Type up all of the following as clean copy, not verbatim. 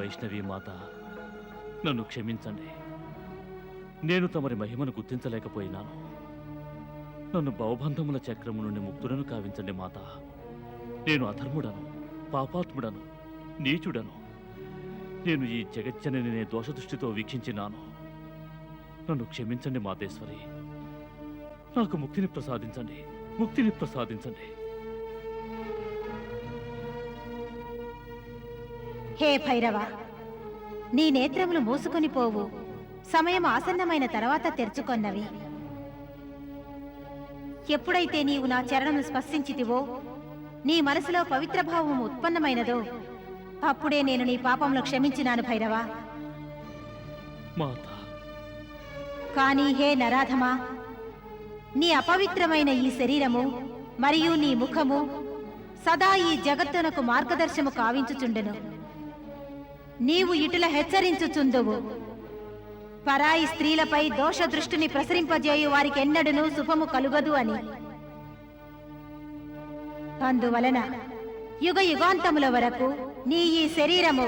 వైష్ణవి మాత, నన్ను క్షమించండి. నేను తమరి మహిమను గుర్తించలేకపోయినాను. నన్ను భవబంధముల చక్రము నుండి ముక్తులను కావించండి మాత. నేను అధర్ముడను, పాపాత్ముడను, నీచుడను. నేను ఈ జగజ్జనని దోషదృష్టితో వీక్షించినాను. నన్ను క్షమించండి మాతేశ్వరి. నాకు ముక్తిని ప్రసాదించండి, ముక్తిని ప్రసాదించండి. హే భైరవ, నీ నేత్రములు మూసుకొని పోవు. సమయం ఆసన్నమైన తర్వాత తెరుచుకొన్నవి. ఎప్పుడైతే నీవు నా చరణను స్పర్శించితివో, నీ మనసులో పవిత్ర భావము ఉత్పన్నమైనదో, అప్పుడే నేను నీ పాపంలో క్షమించినాను భైరవ. మాత, కానీ హే నరాధమా, నీ అపవిత్రమైన ఈ శరీరము మరియు నీ ముఖము సదా ఈ జగత్తునకు మార్గదర్శము కావించుచుండెను. నీవు ఇటుల హెచ్చరించుచుందువు, పరాయి స్త్రీలపై దోష దృష్టిని ప్రసరింపజేయు వారికెన్నడూనూ శుభము కలుగదు అని. అందువలన యుగ యుగాంతముల వరకు నీ ఈ శరీరము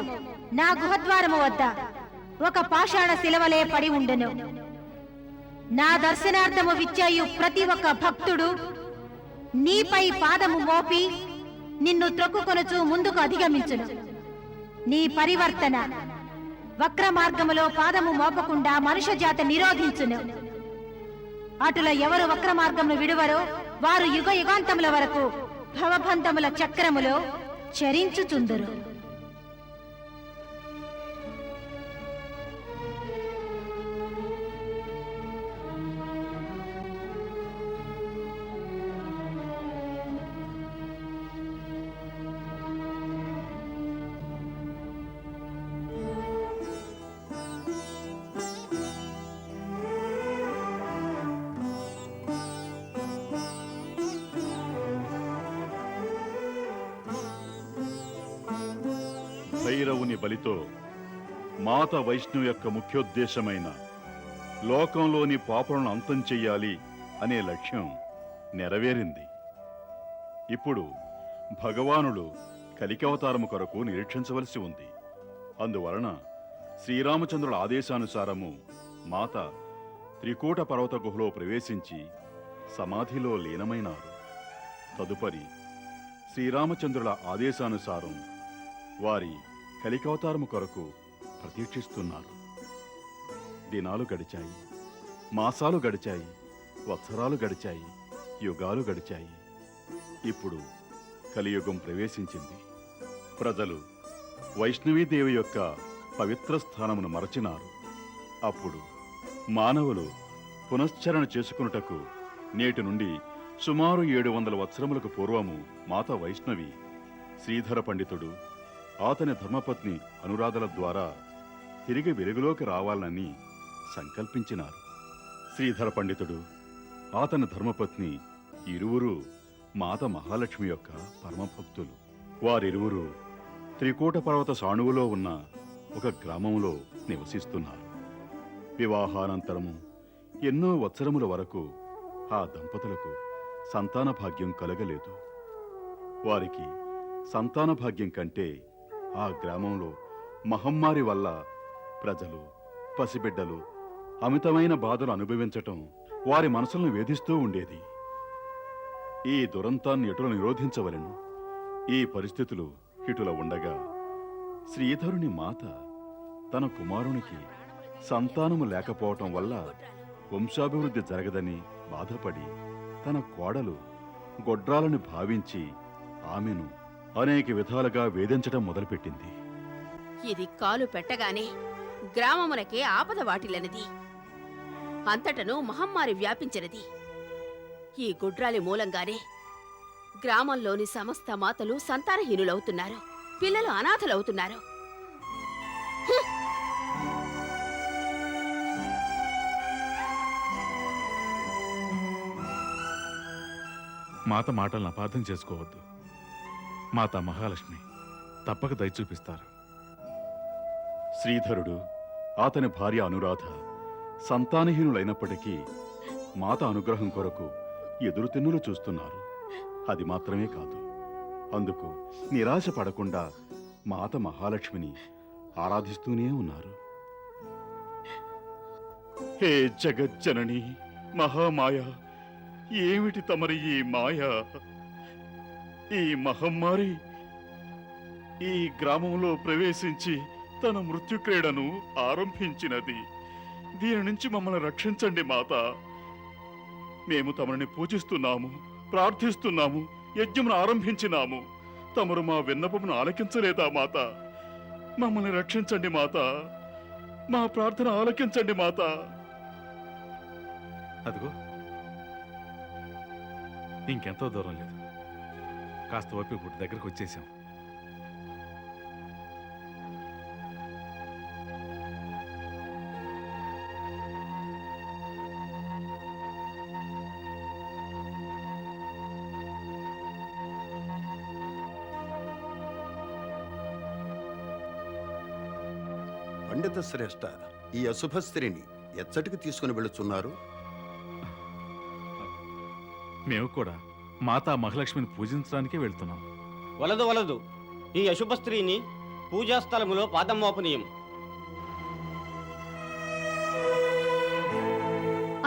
నా గుహద్వారము వద్ద ఒక పాషాణ శిలవలే పడి ఉండును. నా దర్శనార్థము విచ్చేయు ప్రతి ఒక్క భక్తుడు నీపై పాదము మోపి నిన్ను త్రొక్కుకొనుచు ముందుకు అధిగమించును. నీ పరివర్తన వక్ర మార్గములో పాదము మోపకుండా మనుష్య జాతి నిరోధించును. అటుల ఎవరు వక్ర మార్గమును విడువరో వారు యుగ యుగాంతముల వరకు భవబంధముల చక్రములో చరించుచుందురు. భైరవుని బలితో మాత వైష్ణవు యొక్క ముఖ్యోద్దేశమైన లోకంలోని పాపలను అంతం చెయ్యాలి అనే లక్ష్యం నెరవేరింది. ఇప్పుడు భగవానుడు కలికవతారము కొరకు నిరీక్షించవలసి ఉంది. అందువలన శ్రీరామచంద్రుల ఆదేశానుసారము మాత త్రికూట పర్వత గుహలో ప్రవేశించి సమాధిలో లీనమైనారు. తదుపరి శ్రీరామచంద్రుల ఆదేశానుసారం వారి కలికవతారము కొరకు ప్రతీక్షిస్తున్నారు. దినాలు గడిచాయి, మాసాలు గడిచాయి, వత్సరాలు గడిచాయి, యుగాలు గడిచాయి. ఇప్పుడు కలియుగం ప్రవేశించింది. ప్రజలు వైష్ణవీదేవి యొక్క పవిత్ర స్థానమును మరచినారు. అప్పుడు మానవులు పునశ్చరణ చేసుకున్నటకు నేటి నుండి సుమారు 700 వత్సరములకు పూర్వము మాత వైష్ణవి శ్రీధర పండితుడు అతని ధర్మపత్ని అనురాధల ద్వారా తిరిగి వెలుగులోకి రావాలని సంకల్పించినారు. శ్రీధర పండితుడు అతని ధర్మపత్ని ఇరువురు మాత మహాలక్ష్మి యొక్క పరమభక్తులు. వారిరువురు త్రికూట పర్వత సాణువులో ఉన్న ఒక గ్రామంలో నివసిస్తున్నారు. వివాహానంతరము ఎన్నో వత్సరముల వరకు ఆ దంపతులకు సంతాన భాగ్యం కలగలేదు. వారికి సంతాన భాగ్యం కంటే ఆ గ్రామంలో మహమ్మారి వల్ల ప్రజలు, పసిబిడ్డలు అమితమైన బాధలు అనుభవించటం వారి మనసులను వేధిస్తూ ఉండేది. ఈ దురంతాన్ని ఎటుల నిరోధించవలెను. ఈ పరిస్థితులు ఇటుల ఉండగా శ్రీధరుని మాత తన కుమారునికి సంతానము లేకపోవటం వల్ల వంశాభివృద్ధి జరగదని బాధపడి తన కోడలు గొడ్రాలను భావించి ఆమెను అనేక విధాలుగా వేధించడం మొదలుపెట్టింది. ఇది కాలు పెట్టగానే గ్రామమునకే ఆపద వాటిల్లనిది. అంతటను మహమ్మారి వ్యాపించినది. ఈ గుడ్రాలి మూలంగానే గ్రామంలోని సమస్త మాతలు సంతానహీనులవుతున్నారు, పిల్లలు అనాథలవుతున్నారు. మాత మాటలను అపార్థం చేసుకోవద్దు. మాత మహాలక్ష్మి తప్పక దయ చూపిస్తారు. శ్రీధరుడు అతని భార్య అనురాధ సంతానహీనులైనప్పటికీ మాత అనుగ్రహం కొరకు ఎదురుతిన్నులు చూస్తున్నారు. అది మాత్రమే కాదు, అందుకు నిరాశ పడకుండా మాత మహాలక్ష్మిని ఆరాధిస్తూనే ఉన్నారు. హే జగజ్జనని మహామాయ, ఏమిటి తమరి ఈ మాయ? ఈ మహమ్మారి ఈ గ్రామంలో ప్రవేశించి తన మృత్యుక్రీడను ఆరంభించినది. దీని నుంచి మమ్మల్ని రక్షించండి మాత. మేము తమరిని పూజిస్తున్నాము, ప్రార్థిస్తున్నాము, యజ్ఞమును ఆరంభించినాము. తమరు మా విన్నపమును ఆలకించలేదా మాత? మమ్మల్ని రక్షించండి మాత, మా ప్రార్థన ఆలకించండి మాత. అదిగో ఇంకెంతో దూరం లేదు, కాస్త ఓపిక గుడి దగ్గరకు వచ్చేసాం. పండిత శ్రేష్ఠ, ఈ అశుభ స్త్రీని ఎచ్చటికి తీసుకుని వెళుతున్నారు? మేము కూడా మాతా మహాలక్ష్మిని పూజించడానికే వెళ్తున్నాం. వలదు వలదు, ఈ అశుభ స్త్రీని పూజాస్థలములో పాదం మోపనీయం.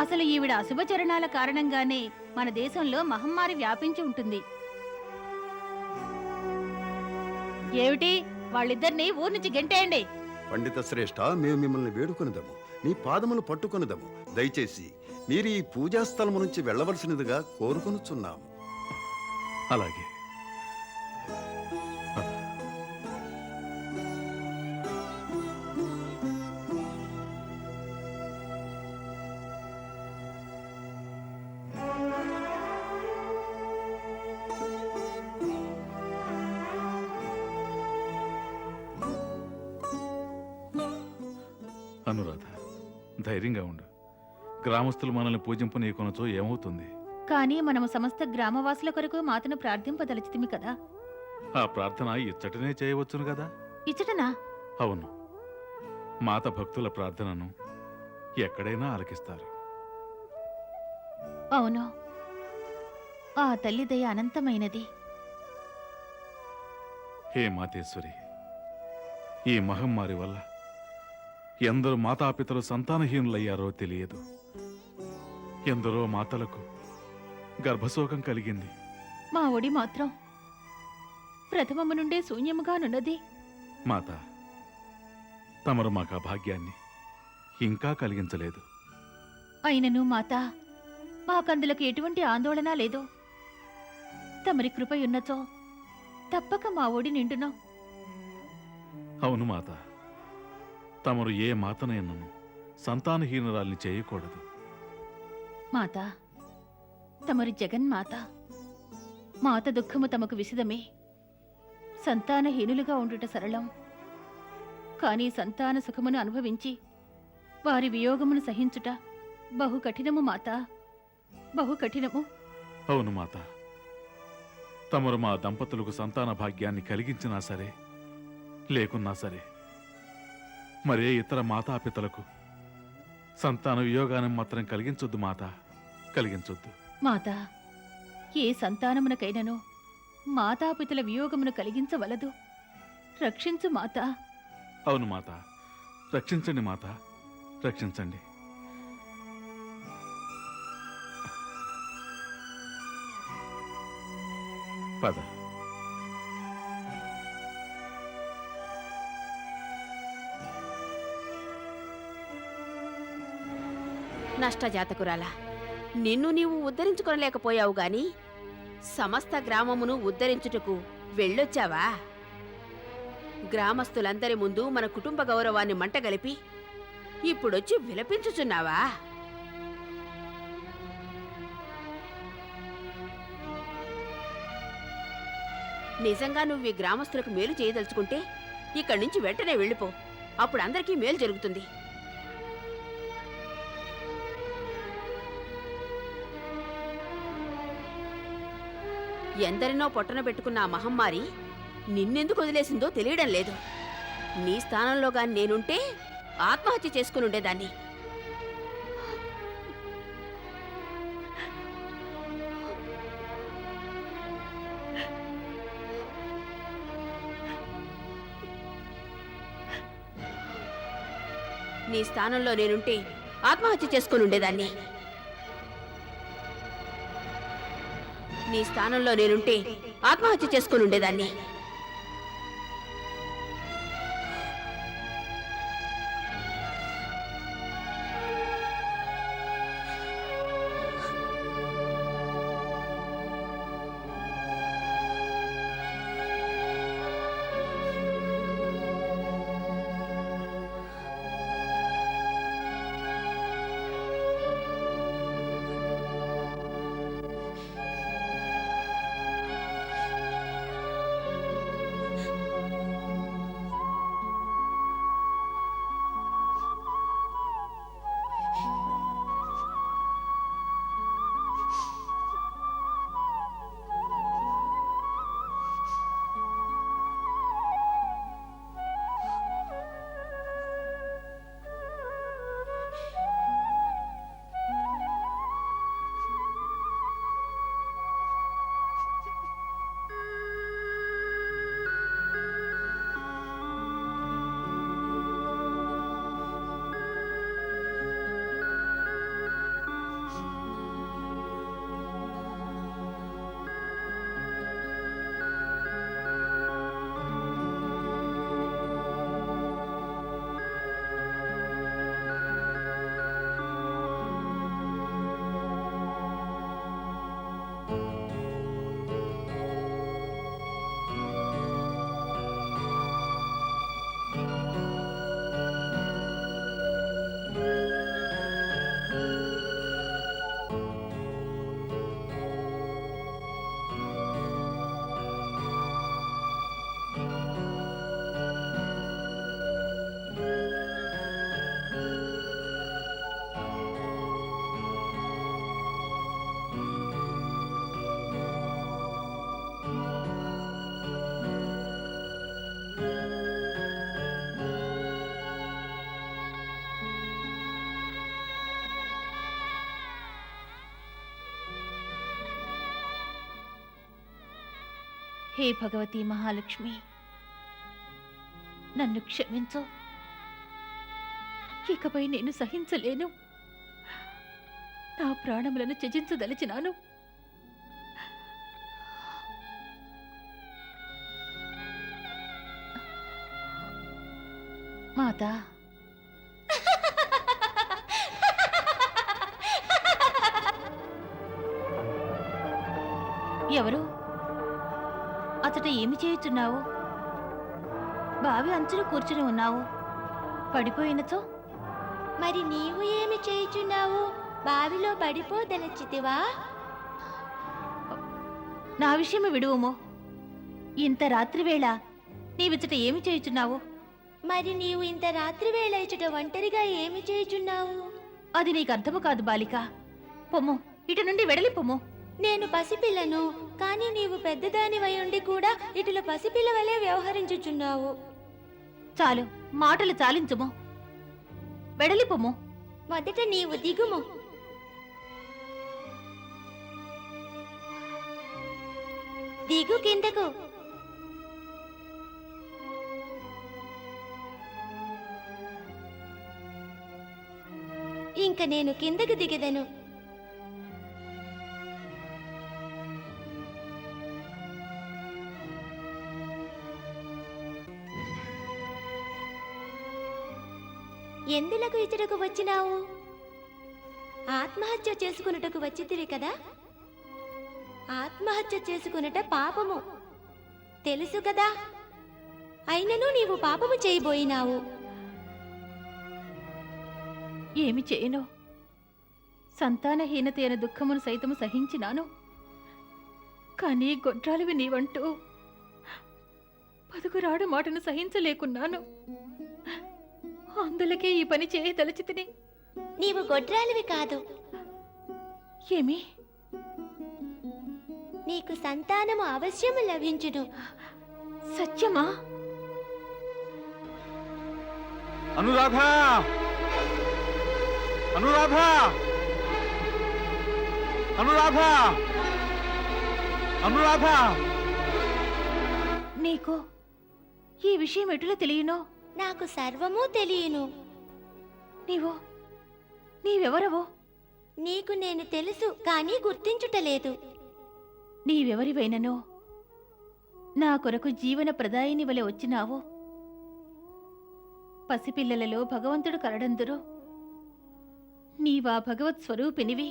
అసలు ఈవిడ అశుభ చరణాల కారణంగానే మన దేశంలో మహమ్మారి వ్యాపించి ఉంటుంది. ఏమిటి, వాళ్ళిద్దరిని ఊరి నుంచి గెంటేయండి. పండిత శ్రేష్ఠ, మేము మిమ్మల్ని వేడుకొనిదము, నీ పాదములు పట్టుకొనిదము. దయచేసి మీరు ఈ పూజాస్థలము నుంచి వెళ్ళవలసినదిగా కోరుకొనుచున్నాము. అలాగే అనురాధ, ధైర్యంగా ఉండు. గ్రామస్తులు మనల్ని పూజింపనీయకొనచో ఏమవుతుంది? కానీ మనము సమస్త గ్రామవాసుల కొరకు మాతను ప్రార్థింపదలిచితిమి కదా. ఆ ప్రార్థన ఇచ్చటనే చేయవచ్చును కదా. ఇచ్చటనా? అవును, మాత భక్తుల ప్రార్థనను ఎక్కడైనా ఆలకిస్తారు. అవును, ఆ తల్లి దయ అనంతమైనది. హే మాతేశ్వరి, ఈ మహమ్మారి వల్ల ఎందరో మాతాపితలు సంతానహీనులయ్యారో తెలియదు. ఎందరో మాతలకు గర్భశోకం కలిగింది. మా ఒడి మాత్రం ప్రథమము నుండే శూన్యముగానున్నది. మాత, తమరు మాకు ఆ భాగ్యాన్ని ఇంకా కలిగించలేదు. అయినను మాత, మాకందులకు ఎటువంటి ఆందోళన లేదు. తమరి కృపయున్నచో తప్పక మా ఒడి నిండును. అవును మాత, తమరు ఏ మాతనైనను సంతానహీనురాల్ని చేయకూడదు. మాత, తమరి జగన్మాత. మాత దుఃఖము తమకు విసిదమే. సంతానహీనులుగా ఉండుట సరళం, కానీ సంతాన సుఖమును అనుభవించి వారి వియోగమును సహించుట బహు కఠినము మాత, బహు కఠినము. అవును మాత, తమరు మా దంపతులకు సంతాన భాగ్యాన్ని కలిగించినా సరే లేకున్నా సరే మరే ఇతర మాతాపితలకు సంతాన వియోగాన్ని మాత్రం కలిగించొద్దు మాత, కలిగించొద్దు. మాత, ఏ సంతానమునకైనను మాతాపితల వియోగమును కలిగించవలదు. రక్షించు మాత. అవును మాత, రక్షించండి మాత, రక్షించండి. పద. నష్టజాతకురాలా, నిన్ను నీవు ఉద్ధరించుకోలేకపోయావు గాని సమస్త గ్రామమును ఉద్ధరించుటకు వెళ్ళొచ్చావా? గ్రామస్తులందరి ముందు మన కుటుంబ గౌరవాన్ని మంటగలిపి ఇప్పుడొచ్చి విలపించుచున్నావా? నిజంగా నువ్వు ఈ గ్రామస్తులకు మేలు చేయదలుచుకుంటే ఇక్కడి నుంచి వెంటనే వెళ్ళిపో. అప్పుడు అందరికీ మేలు జరుగుతుంది. ఎందరినో పొట్టన పెట్టుకున్న ఆ మహమ్మారి నిన్నెందుకు వదిలేసిందో తెలియడం లేదు. నీ స్థానంలో గాని నేనుంటే ఆత్మహత్య చేసుకుని ఉండేదాన్ని. నీ స్థానంలో నేనుంటే ఆత్మహత్య చేసుకుని ఉండేదాన్ని. నీ స్థానంలో నేనుంటే ఆత్మహత్య చేసుకుని ఉండేదాన్ని. హే భగవతి మహాలక్ష్మి, నన్ను క్షమించు. ఇకపై నేను సహించలేను. నా ప్రాణములను త్యజించదలిచినాను. మాతా, ఎవరు అతట ఏమి చేయుచున్నావు? బావి అంచున కూర్చుని ఉన్నావు. పడిపోయినచో మరి నీవు ఏమి చేయుచున్నావు? బావిలో పడిపోదనచితివా? నా విషయము విడువుమో. ఇంత రాత్రివేళ నీవిచ్చట ఏమి చేయుచున్నావు? మరి నీవు ఇంత రాత్రి వేళ ఇచ్చట ఒంటరిగా ఏమి చేయుచున్నావు? అది నీకు అర్థము కాదు బాలిక. పొమ్ము, ఇటు నుండి వెడలి పొమ్ము. నేను పసిపిల్లను, కానీ నీవు పెద్దదానివై ఉండి కూడా ఇటుల పసిపిల్ల వలె వ్యవహరించుచున్నావు. చాలు, మాటలు చాలించుము. వెడలి పొమ్ము. మొదట నీవు దిగుము. దిగు కిందకు. ఇంక నేను కిందకు దిగదను. ఎందులకు ఇచ్చటకు వచ్చినావు? ఆత్మహత్య చేసుకున్నటకు వచ్చితివి కదా. ఆత్మహత్య చేసుకున్నట పాపము తెలుసు కదా. అయినను నీవు పాపము చేయబోయినావు. ఏమి చేయను? సంతానహీనత అయిన దుఃఖమును సైతము సహించినాను. కానీ గొడ్రాలివి నీవంటూ పదుగురాడు మాటను సహించలేకున్నాను. అందులకే ఈ పని చేయదలచితిని. నీవు గొడ్రాలివి కాదు. ఏమి? నీకు సంతానము అవశ్యము లభించును. సత్యమా? అనురాధ, అనురాధ, అనురాధ, అనురాధ. నీకు ఈ విషయం ఎటులో తెలియనో? నాకు సర్వము తెలియను. నీవెవరవో? నీకు నేను తెలుసు కానీ గుర్తించుటలేదు. నీవెవరివైననో నా కొరకు జీవన ప్రదాయిని వలె వచ్చినావో. పసిపిల్లలలో భగవంతుడు కలడందురు. నీవా భగవత్ స్వరూపినివి,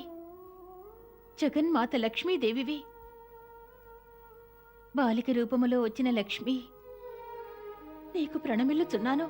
జగన్మాత లక్ష్మీదేవివి. బాలిక రూపములో వచ్చిన లక్ష్మి, నీకు ప్రణమిల్లుచున్నాను.